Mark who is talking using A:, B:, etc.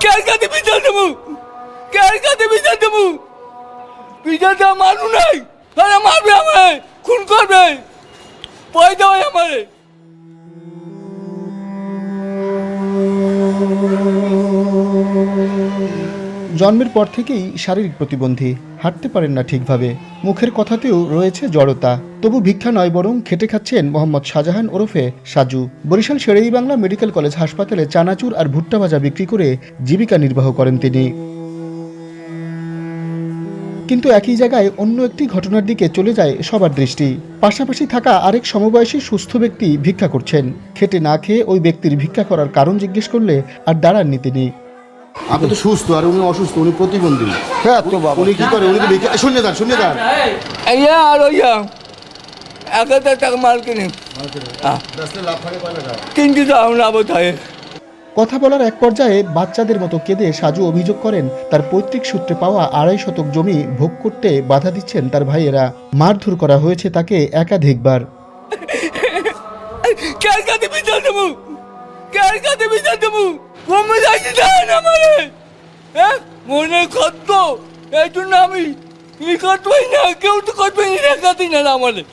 A: কার কাছে বিচার দেবো? কার কাছে বিচার দেবো? বিচার দেওয়া মানুষ নাই। তারা মারবে আমায়, খুন করবে, পয়সা হয় আমারে।
B: জন্মের পর থেকেই শারীরিক প্রতিবন্ধী, হাঁটতে পারেন না ঠিকভাবে, মুখের কথাতেও রয়েছে জড়তা। তবু ভিক্ষা নয়, বরং খেটে খাচ্ছেন মোহাম্মদ শাহজাহান ওরফে সাজু। বরিশাল শের-ই-বাংলা মেডিকেল কলেজ হাসপাতালে চানাচুর আর ভুট্টা ভাজা বিক্রি করে জীবিকা নির্বাহ করেন তিনি। কিন্তু একই জায়গায় অন্য একটি ঘটনার দিকে চলে যায় সবার দৃষ্টি। পাশাপাশি থাকা আরেক সমবয়সী সুস্থ ব্যক্তি ভিক্ষা করছেন। খেটে না খেয়ে ওই ব্যক্তির ভিক্ষা করার কারণ জিজ্ঞেস করলে আর দাঁড়াননি তিনি।
C: আপনি তো সুস্থ আর উনি অসুস্থ, উনি প্রতিবন্ধী।
D: হ্যাঁ তো বাবা,
C: উনি কি করে? উনি তো শুনে যান।
A: ইয়া আর ইয়া 1000 টাকা মাল কিনে
C: লাভ থাকে কয় টাকা?
A: 3 দাও না বোধহয়।
B: কথা বলার এক পর্যায়ে বাচ্চাদের মতো কেঁদে সাজু অভিযোগ করেন তার পৈতৃক সূত্রে পাওয়া 2.5 শতক জমি ভোগ করতে বাধা দিচ্ছেন তার ভাইয়েরা। মারধর করা হয়েছে তাকে একাধিকবার।
A: কার কাছে বিচার দেবো? কার কাছে বিচার দেবো? কমে যাইতে দেন আমারে। হ্যাঁ, মনে কত এই জন্য আমি ই করতেই না, কেউ তো করবেই না, কাছে না আমাদের।